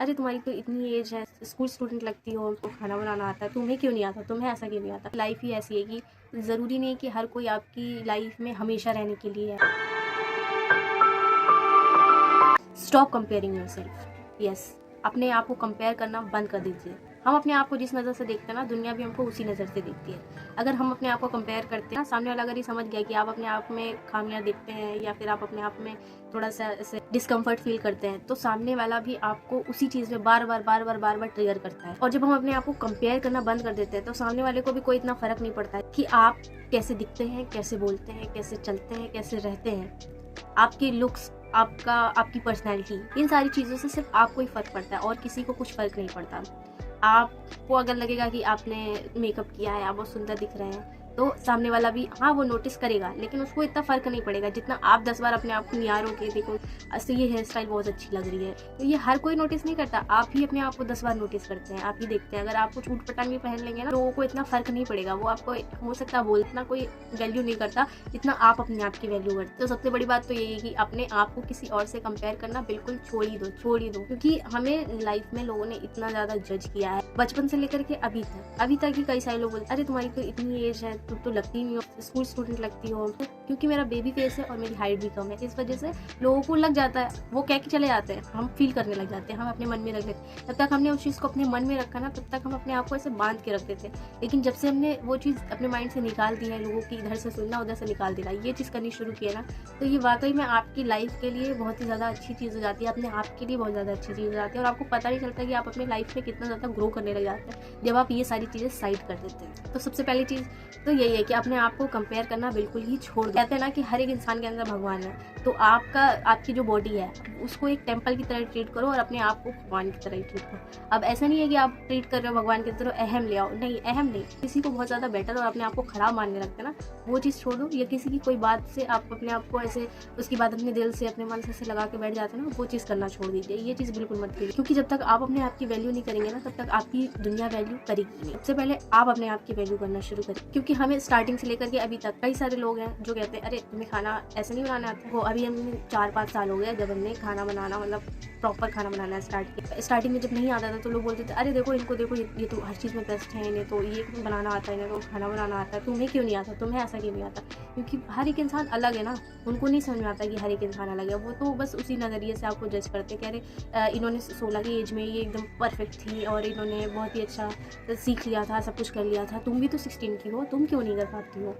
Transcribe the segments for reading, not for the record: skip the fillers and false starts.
अरे तुम्हारी तो इतनी एज है, स्कूल स्टूडेंट लगती हो, तो खाना बनाना आता है, तुम्हें क्यों नहीं आता, तुम्हें ऐसा क्यों नहीं आता। लाइफ ही ऐसी है कि ज़रूरी नहीं है कि हर कोई आपकी लाइफ में हमेशा रहने के लिए है। Stop comparing yourself. यस, अपने आप को कंपेयर करना बंद कर दीजिए। हम अपने आप को जिस नज़र से देखते हैं ना, दुनिया भी हमको उसी नज़र से देखती है। अगर हम अपने आप को कंपेयर करते हैं ना, सामने वाला अगर ये समझ गया कि आप अपने आप में खामियां देखते हैं या फिर आप अपने आप में थोड़ा सा ऐसे डिस्कम्फर्ट फील करते हैं, तो सामने वाला भी आपको उसी चीज़ में बार बार ट्रिगर करता है। और जब हम अपने आप को कंपेयर करना बंद कर देते हैं, तो सामने वाले को भी कोई इतना फर्क नहीं पड़ता है कि आप कैसे दिखते हैं, कैसे बोलते हैं, कैसे चलते हैं, कैसे रहते हैं। आपकी लुक्स, आपकी पर्सनैलिटी, इन सारी चीज़ों से सिर्फ आपको ही फ़र्क पड़ता है और किसी को कुछ फ़र्क नहीं पड़ता। आपको अगर लगेगा कि आपने मेकअप किया है, आप बहुत सुंदर दिख रहे हैं, तो सामने वाला भी हाँ वो नोटिस करेगा, लेकिन उसको इतना फ़र्क नहीं पड़ेगा जितना आप 10 बार अपने आप को निहारोगे, देखो असली ये हेयर स्टाइल बहुत अच्छी लग रही है। तो ये हर कोई नोटिस नहीं करता, आप ही अपने आप को 10 बार नोटिस करते हैं, आप ही देखते हैं। अगर आप कुछ ऊट पटांग भी पहन लेंगे ना, लोगों को इतना फ़र्क नहीं पड़ेगा, वो आपको हो सकता है बोल इतना कोई वैल्यू नहीं करता जितना आप अपने आप की वैल्यू करते। तो सबसे बड़ी बात तो यही है कि अपने आप को किसी और से कंपेयर करना बिल्कुल छोड़ ही दो, क्योंकि हमें लाइफ में लोगों ने इतना ज़्यादा जज किया है, बचपन से लेकर के अभी तक ही कई सारे लोग बोलते अरे तुम्हारी तो इतनी एज है, तुम तो लगती नहीं हो, स्कूल स्टूडेंट लगती हो। क्योंकि मेरा बेबी फेस है और मेरी हाइट भी कम है, इस वजह से लोगों को लग जाता है, वो कह के चले जाते हैं, हम फील करने लग जाते हैं, हम अपने मन में रख लेते हैं। तब तक हमने उस चीज़ को अपने मन में रखा ना, तब तक हम अपने आप को ऐसे बांध के रखते थे। लेकिन जब से हमने वो चीज़ अपने माइंड से निकाल दी है, लोगों की इधर से सुनना उधर से निकाल देना, ये चीज़ करनी शुरू की है ना, तो ये वाकई में आपकी लाइफ के लिए बहुत ही ज़्यादा अच्छी चीज़ हो जाती है, अपने आप के लिए बहुत ज़्यादा अच्छी चीज़ हो जाती है। और आपको पता नहीं चलता कि आप अपनी लाइफ में कितना ज़्यादा ग्रो करने लग जाते हैं जब आप ये सारी चीज़ें साइड कर देते हैं। तो सबसे पहली चीज़ तो यही है कि अपने आप को कंपेयर करना बिल्कुल ही छोड़ दो। कहते हैं ना कि हर एक इंसान के अंदर भगवान है, तो आपकी जो बॉडी है उसको एक टेम्पल की तरह ट्रीट करो और अपने आप को भगवान की तरह ही ट्रीट करो। अब ऐसा नहीं है कि आप ट्रीट कर रहे हो भगवान की तरह अहम ले आओ, नहीं, अहम नहीं। किसी को बहुत ज़्यादा बेटर और अपने आप को खराब मानने लगते हैं ना, वो चीज़ छोड़ दो। या किसी की कोई बात से आप अपने आप को ऐसे उसकी बात अपने दिल से अपने मन से ऐसे लगा के बैठ जाते हैं ना, वो चीज़ करना छोड़ दीजिए। ये चीज़ बिल्कुल मत कीजिए, क्योंकि जब तक आप अपने आप की वैल्यू नहीं करेंगे ना, तब तक आपकी दुनिया वैल्यू करेगी नहीं। सबसे पहले आप अपने आप की वैल्यू करना शुरू करें, क्योंकि हमें स्टार्टिंग से लेकर के अभी तक कई सारे लोग हैं जो कहते हैं अरे तुम्हें खाना ऐसे नहीं बनाना आता। वो अभी हमने 4-5 साल हो गया जब हमने खाना बनाना, मतलब प्रॉपर खाना बनाना स्टार्ट किया। स्टार्टिंग में जब नहीं आता था तो लोग बोलते थे अरे देखो इनको, देखो ये तो हर चीज़ में बेस्ट है, इन्हें तो ये बनाना आता है, इन्हें तो खाना बनाना आता है, तुम्हें क्यों नहीं आता, तुम्हें ऐसा क्यों नहीं आता। क्योंकि हर एक इंसान अलग है ना, उनको नहीं समझ में आता कि हर एक इंसान अलग है। वो तो बस उसी नज़रिए से आपको जज करते हैं कि अरे इन्होंने 16 की एज में ये एकदम परफेक्ट थी और इन्होंने बहुत ही अच्छा सीख लिया था, सब कुछ कर लिया था, तुम भी तो 16 की हो, तुम क्यों नहीं कर पाती हो।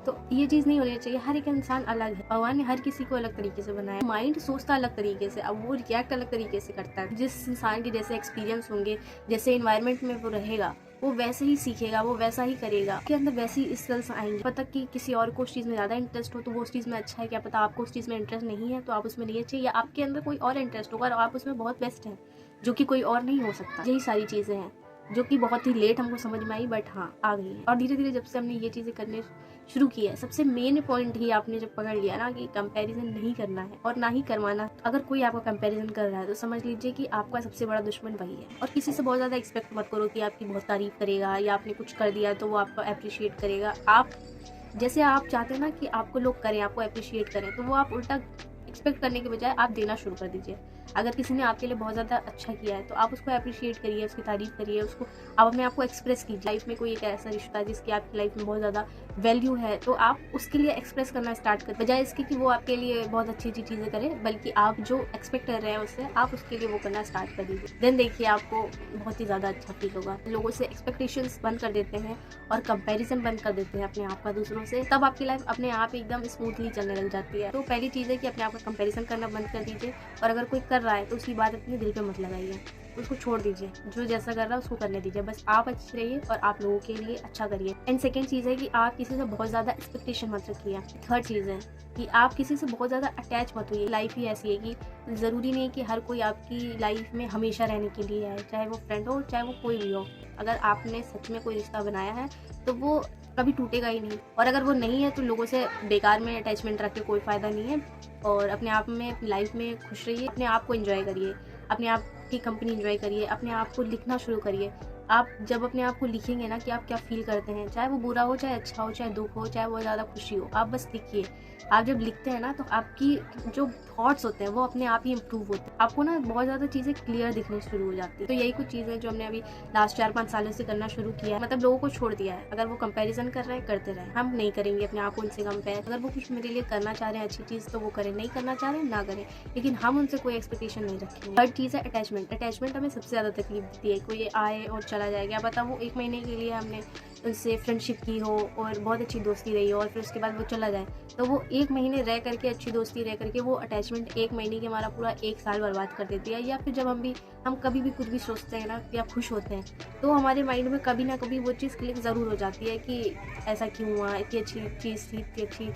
तो ये चीज़ नहीं होनी चाहिए। हर एक इंसान अलग है, भगवान ने हर किसी को अलग तरीके से बनाया। माइंड सोचता अलग तरीके से, अब वो रिएक्ट अलग तरीके से करता है। जिस इंसान के जैसे एक्सपीरियंस होंगे, जैसे इन्वायरमेंट में वो रहेगा, वो वैसे ही सीखेगा, वो वैसा ही करेगा, के अंदर वैसी स्किल्स आएंगे। पता कि किसी और को उस चीज़ में ज़्यादा इंटरेस्ट हो तो वो उस चीज़ में अच्छा है, क्या पता आपको उस चीज़ में इंटरेस्ट नहीं है तो आप उसमें नहीं अच्छे, या आपके अंदर कोई और इंटरेस्ट होगा और आप उसमें बहुत बेस्ट हैं जो कि कोई और नहीं हो सकता। यही सारी चीज़ें हैं जो कि बहुत ही लेट हमको समझ में आई, बट हाँ आ गई है। और धीरे धीरे जब से हमने ये चीज़ें करने शुरू की है, सबसे मेन पॉइंट ही आपने जब पकड़ लिया ना कि कंपैरिजन नहीं करना है और ना ही करवाना। अगर कोई आपका कंपैरिजन कर रहा है तो समझ लीजिए कि आपका सबसे बड़ा दुश्मन वही है। और किसी से बहुत ज़्यादा एक्सपेक्ट मत करो कि आपकी बहुत तारीफ करेगा या आपने कुछ कर दिया तो वो आपको अप्रिशिएट करेगा। आप जैसे आप चाहते हैं ना कि आपको लोग करें, आपको अप्रिशिएट करें, तो वो आप उल्टा एक्सपेक्ट करने के बजाय आप देना शुरू कर दीजिए। अगर किसी ने आपके लिए बहुत ज़्यादा अच्छा किया है तो आप उसको अप्रिशिएट करिए, उसकी तारीफ़ करिए, उसको आप अपने आप को एक्सप्रेस कीजिए। लाइफ में कोई एक ऐसा रिश्ता जिसकी आपकी लाइफ में बहुत ज़्यादा वैल्यू है तो आप उसके लिए एक्सप्रेस करना स्टार्ट करें, बजाय इसके कि वो आपके लिए बहुत अच्छी अच्छी चीज़ें करे, बल्कि आप जो एक्सपेक्ट कर रहे हैं उससे आप उसके लिए वो करना स्टार्ट कर दीजिए। देन देखिए आपको बहुत ही ज़्यादा अच्छा फील होगा। लोगों से एक्सपेक्टेशंस बंद कर देते हैं और कंपैरिजन बंद कर देते हैं अपने आप का दूसरों से, तब आपकी लाइफ अपने आप एकदम स्मूथली चलने लग जाती है। तो पहली चीज़ है कि अपने आप का कंपैरिजन करना बंद कर दीजिए, और अगर कोई कर रहा है तो उसकी बात अपने दिल पे मत लगाइए, उसको छोड़ दीजिए। जो जैसा कर रहा है उसको करने दीजिए, बस आप अच्छे रहिए और आप लोगों के लिए अच्छा करिए। एंड सेकेंड चीज़ है कि आप किसी से बहुत ज़्यादा एक्सपेक्टेशन मत रखिए। थर्ड चीज़ है कि आप किसी से बहुत ज़्यादा अटैच मत होइए। लाइफ ही ऐसी है कि ज़रूरी नहीं है कि हर कोई आपकी लाइफ में हमेशा रहने के लिए है, चाहे वो फ्रेंड हो चाहे वो कोई भी हो। अगर आपने सच में कोई रिश्ता बनाया है तो वो कभी टूटेगा ही नहीं, और अगर वो नहीं है तो लोगों से बेकार में अटैचमेंट रख के कोई फ़ायदा नहीं है। और अपने आप में, अपनी लाइफ में खुश रहिए, अपने आप को एंजॉय करिए, अपने आप की कंपनी एंजॉय करिए, अपने आप को लिखना शुरू करिए। आप जब अपने आप को लिखेंगे ना कि आप क्या फील करते हैं, चाहे वो बुरा हो, चाहे अच्छा हो, चाहे दुख हो, चाहे बहुत ज़्यादा खुशी हो, आप बस लिखिए। आप जब लिखते हैं ना तो आपकी जो थॉट्स होते हैं वो अपने आप ही इम्प्रूव होते हैं। आपको ना बहुत ज़्यादा चीज़ें क्लियर दिखनी शुरू हो जाती है। तो यही कुछ चीज़ें जो हमने अभी लास्ट 4-5 सालों से करना शुरू किया है, मतलब लोगों को छोड़ दिया है। अगर वो कंपैरिजन कर रहे हैं, करते रहे, हम नहीं करेंगे अपने आप को उनसे कंपेयर। अगर वो कुछ मेरे लिए करना चाह रहे हैं अच्छी चीज़ तो वो करें, नहीं करना चाह रहे हैं ना करें, लेकिन हम उनसे कोई एक्सपेक्टेशन नहीं रखेंगे। थर्ड चीज़ है अटैचमेंट। अटैचमेंट हमें सबसे ज़्यादा तकलीफ देती है। कोई आए और चला जाए, क्या पता वो 1 महीने के लिए हमने उनसे फ्रेंडशिप की हो और बहुत अच्छी दोस्ती रही हो और फिर उसके बाद वो चला जाए, तो वो 1 महीने रह करके, अच्छी दोस्ती रह करके वो अटैचमेंट 1 महीने के हमारा पूरा 1 साल बर्बाद कर देती है। या फिर जब हम कभी भी कुछ भी सोचते हैं ना या खुश होते हैं तो हमारे माइंड में कभी ना कभी वो चीज़ क्लिक ज़रूर हो जाती है कि ऐसा क्यों हुआ, इतनी अच्छी चीज़ थी, इतनी अच्छी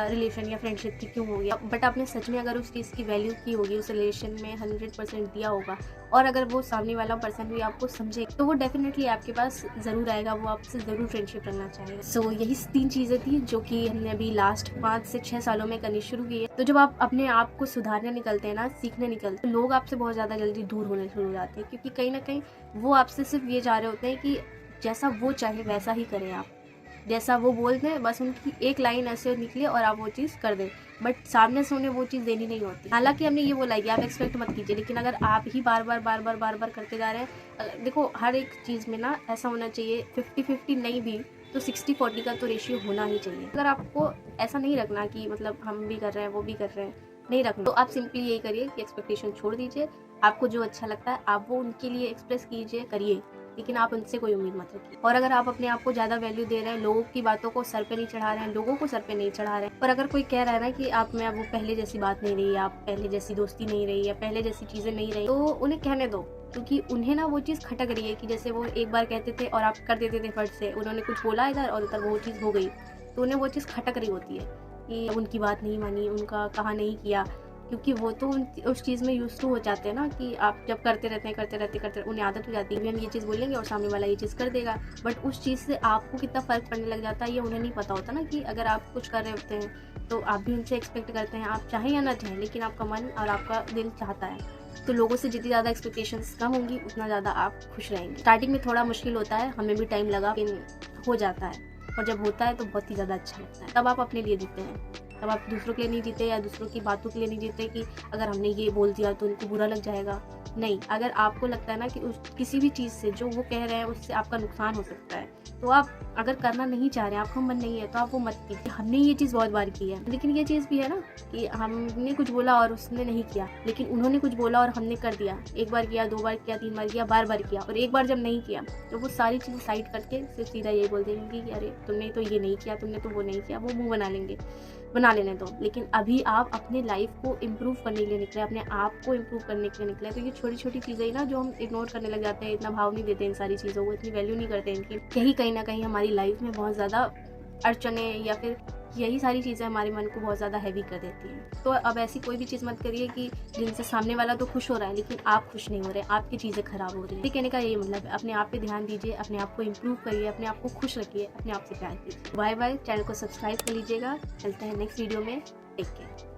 रिलेशन या फ्रेंडशिप थी, क्यों हो गया। बट आपने सच में अगर उस चीज़ की वैल्यू की होगी, उस रिलेशन में 100% दिया होगा और अगर वो सामने वाला पर्सन भी आपको समझे तो वो डेफिनेटली आपके पास ज़रूर आएगा, वो आपसे ज़रूर फ्रेंडशिप रखना चाहेगा। सो यही 3 चीज़ें थी जो कि हमने अभी लास्ट 5 से 6 सालों में करनी शुरू की है। तो जब आप अपने आप को सुधारने निकलते हैं ना, सीखने निकलते हैं, लोग आपसे बहुत ज़्यादा जल्दी दूर होने शुरू हो जाते हैं, क्योंकि कहीं ना कहीं वो आपसे सिर्फ ये चाह रहे होते हैं कि जैसा वो चाहे वैसा ही करें आप, जैसा वो बोलते हैं बस उनकी एक लाइन ऐसे निकले और आप वो चीज़ कर दें। बट सामने से उन्हें वो चीज़ देनी नहीं होती। हालांकि हमने ये बोला है कि आप एक्सपेक्ट मत कीजिए, लेकिन अगर आप ही बार बार करते जा रहे हैं, देखो हर एक चीज़ में ना ऐसा होना चाहिए, 50-50 नहीं भी तो 60-40 का तो रेशियो होना ही चाहिए। अगर आपको ऐसा नहीं रखना कि मतलब हम भी कर रहे हैं वो भी कर रहे हैं, नहीं रखना, तो आप सिंपली यही करिए कि एक्सपेक्टेशन छोड़ दीजिए। आपको जो अच्छा लगता है आप वो उनके लिए एक्सप्रेस कीजिए, करिए, लेकिन आप उनसे कोई उम्मीद मत रखिए। और अगर आप अपने आप को ज़्यादा वैल्यू दे रहे हैं, लोगों की बातों को सर पे नहीं चढ़ा रहे हैं, लोगों को सर पे नहीं चढ़ा रहे हैं, पर अगर कोई कह रहा है ना कि आप में अब वो पहले जैसी बात नहीं रही, आप पहले जैसी दोस्ती नहीं रही या पहले जैसी चीज़ें नहीं रही, तो उन्हें कहने दो, क्योंकि उन्हें ना वो चीज़ खटक रही है कि जैसे वो एक बार कहते थे और आप कर देते थे फट से, उन्होंने कुछ बोला इधर और उधर वो चीज़ हो गई, तो उन्हें वो चीज़ खटक रही होती है कि उनकी बात नहीं मानी, उनका कहा नहीं किया, क्योंकि वो तो उस चीज़ में यूज़ टू हो जाते हैं ना कि आप जब करते रहते उन्हें आदत हो जाती है कि हम ये चीज़ बोलेंगे और सामने वाला ये चीज़ कर देगा। बट उस चीज़ से आपको कितना फ़र्क पड़ने लग जाता है ये उन्हें नहीं पता होता ना, कि अगर आप कुछ कर रहे होते हैं तो आप भी उनसे एक्सपेक्ट करते हैं, आप चाहें या ना चाहें, लेकिन आपका मन और आपका दिल चाहता है। तो लोगों से जितनी ज़्यादा एक्सपेक्टेशंस कम होंगी उतना ज़्यादा आप खुश रहेंगे। स्टार्टिंग में थोड़ा मुश्किल होता है, हमें भी टाइम लगा, लेकिन हो जाता है, और जब होता है तो बहुत ही ज़्यादा अच्छा लगता है। तब आप अपने लिए जीते हैं, तब आप दूसरों के लिए नहीं जीते या दूसरों की बातों के लिए नहीं जीते कि अगर हमने ये बोल दिया तो उनको बुरा लग जाएगा। नहीं, अगर आपको लगता है ना कि किसी भी चीज़ से जो वो कह रहे हैं उससे आपका नुकसान हो सकता है, तो आप अगर करना नहीं चाह रहे हैं, आपका मन नहीं है, तो आप वो मत कीजिए। हमने ये चीज़ बहुत बार की है, लेकिन ये चीज़ भी है ना कि हमने कुछ बोला और उसने नहीं किया, लेकिन उन्होंने कुछ बोला और हमने कर दिया। 1 बार किया, 2 बार किया, 3 बार किया, बार किया, और एक बार जब नहीं किया तो वो सारी चीज़ें साइड करके सिर्फ सीधा यही बोल देंगे कि अरे तुमने तो ये नहीं किया, तुमने तो वो नहीं किया, वो मुँह बना लेने दो। लेकिन अभी आप अपने लाइफ को इम्प्रूव करने के लिए निकले, अपने आप को इम्प्रूव करने के लिए निकले, तो ये छोटी छोटी चीज़ें ही ना जो हम इग्नोर करने लग जाते हैं, इतना भाव नहीं देते इन सारी चीज़ों को, इतनी वैल्यू नहीं करते इनकी, यही कहीं ना कहीं हमारी लाइफ में बहुत ज़्यादा अड़चने या फिर यही सारी चीज़ें हमारे मन को बहुत ज़्यादा हैवी कर देती हैं। तो अब ऐसी कोई भी चीज़ मत करिए कि जिनसे सामने वाला तो खुश हो रहा है लेकिन आप खुश नहीं हो रहे, आपकी चीज़ें खराब हो रही है। कहने का यही मतलब है, अपने आप पे ध्यान दीजिए, अपने आप को इम्प्रूव करिए, अपने आप को खुश रखिए, अपने आप से प्यार कीजिए। बाय बाय, चैनल को सब्सक्राइब कर लीजिएगा। चलते हैं नेक्स्ट वीडियो में, टेक केयर।